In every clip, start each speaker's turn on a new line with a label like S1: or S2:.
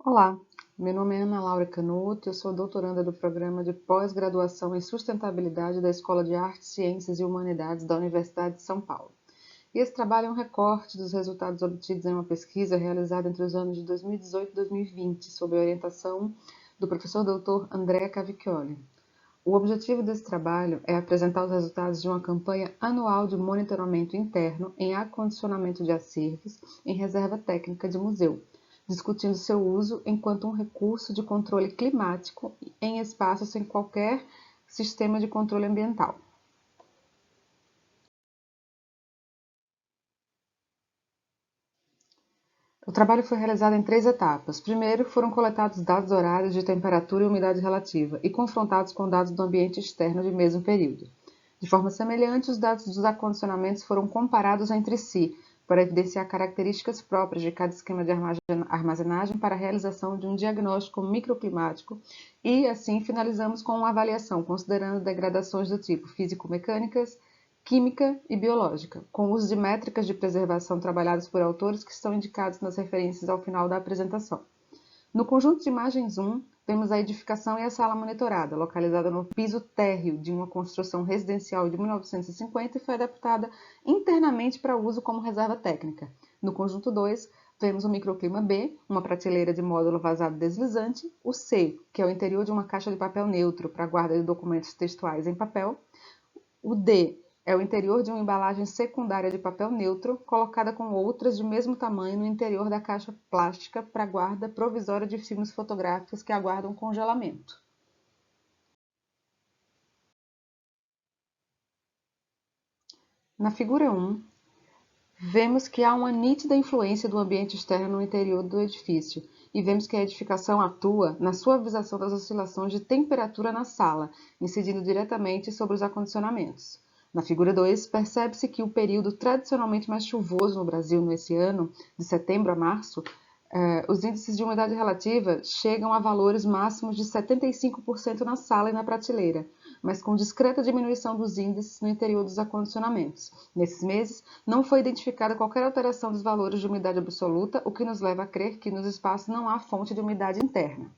S1: Olá, meu nome é Ana Laura Canuto, eu sou doutoranda do Programa de Pós-Graduação em Sustentabilidade da Escola de Artes, Ciências e Humanidades da Universidade de São Paulo. E esse trabalho é um recorte dos resultados obtidos em uma pesquisa realizada entre os anos de 2018 e 2020, sob a orientação do professor Dr. André Cavicchioli. O objetivo desse trabalho é apresentar os resultados de uma campanha anual de monitoramento interno em acondicionamento de acervos em reserva técnica de museu, discutindo seu uso enquanto um recurso de controle climático em espaços sem qualquer sistema de controle ambiental. O trabalho foi realizado em 3 etapas. Primeiro, foram coletados dados horários de temperatura e umidade relativa e confrontados com dados do ambiente externo de mesmo período. De forma semelhante, os dados dos acondicionamentos foram comparados entre si, para evidenciar características próprias de cada esquema de armazenagem para a realização de um diagnóstico microclimático e, assim, finalizamos com uma avaliação, considerando degradações do tipo físico-mecânicas, química e biológica, com uso de métricas de preservação trabalhadas por autores que estão indicados nas referências ao final da apresentação. No conjunto de imagens 1, vemos a edificação e a sala monitorada, localizada no piso térreo de uma construção residencial de 1950 e foi adaptada internamente para uso como reserva técnica. No conjunto 2, vemos o microclima B, uma prateleira de módulo vazado deslizante, o C, que é o interior de uma caixa de papel neutro para guarda de documentos textuais em papel, o D, é o interior de uma embalagem secundária de papel neutro, colocada com outras de mesmo tamanho no interior da caixa plástica para guarda provisória de filmes fotográficos que aguardam congelamento. Na figura 1, vemos que há uma nítida influência do ambiente externo no interior do edifício e vemos que a edificação atua na suavização das oscilações de temperatura na sala, incidindo diretamente sobre os acondicionamentos. Na figura 2, percebe-se que o período tradicionalmente mais chuvoso no Brasil nesse ano, de setembro a março, os índices de umidade relativa chegam a valores máximos de 75% na sala e na prateleira, mas com discreta diminuição dos índices no interior dos acondicionamentos. Nesses meses, não foi identificada qualquer alteração dos valores de umidade absoluta, o que nos leva a crer que nos espaços não há fonte de umidade interna.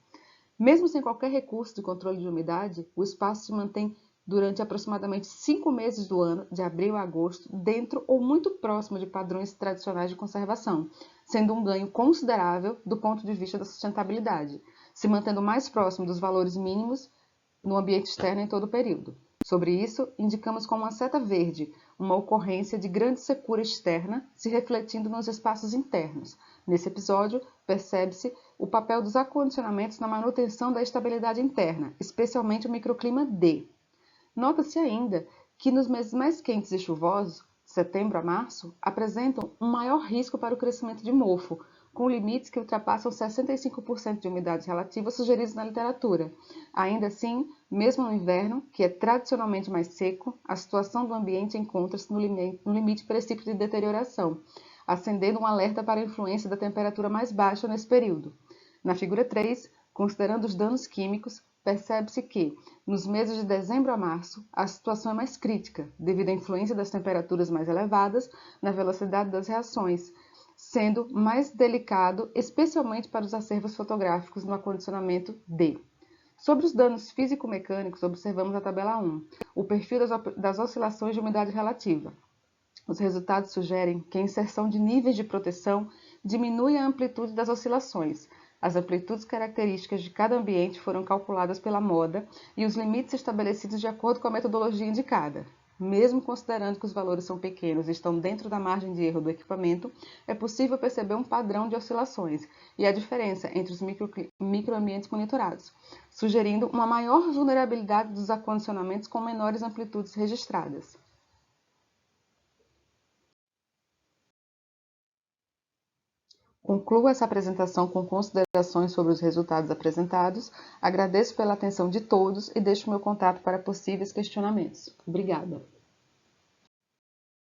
S1: Mesmo sem qualquer recurso de controle de umidade, o espaço se mantém durante aproximadamente 5 meses do ano, de abril a agosto, dentro ou muito próximo de padrões tradicionais de conservação, sendo um ganho considerável do ponto de vista da sustentabilidade, se mantendo mais próximo dos valores mínimos no ambiente externo em todo o período. Sobre isso, indicamos com uma seta verde uma ocorrência de grande secura externa se refletindo nos espaços internos. Nesse episódio, percebe-se o papel dos acondicionamentos na manutenção da estabilidade interna, especialmente o microclima D. Nota-se ainda que nos meses mais quentes e chuvosos, setembro a março, apresentam um maior risco para o crescimento de mofo, com limites que ultrapassam 65% de umidade relativa sugeridos na literatura. Ainda assim, mesmo no inverno, que é tradicionalmente mais seco, a situação do ambiente encontra-se no limite precípito de deterioração, acendendo um alerta para a influência da temperatura mais baixa nesse período. Na figura 3, considerando os danos químicos, percebe-se que, nos meses de dezembro a março, a situação é mais crítica, devido à influência das temperaturas mais elevadas na velocidade das reações, sendo mais delicado, especialmente para os acervos fotográficos no acondicionamento D. Sobre os danos físico-mecânicos, observamos a tabela 1, o perfil das oscilações de umidade relativa. Os resultados sugerem que a inserção de níveis de proteção diminui a amplitude das oscilações. As amplitudes características de cada ambiente foram calculadas pela moda e os limites estabelecidos de acordo com a metodologia indicada. Mesmo considerando que os valores são pequenos e estão dentro da margem de erro do equipamento, é possível perceber um padrão de oscilações e a diferença entre os microambientes monitorados, sugerindo uma maior vulnerabilidade dos acondicionamentos com menores amplitudes registradas. Concluo essa apresentação com considerações sobre os resultados apresentados. Agradeço pela atenção de todos e deixo meu contato para possíveis questionamentos. Obrigada.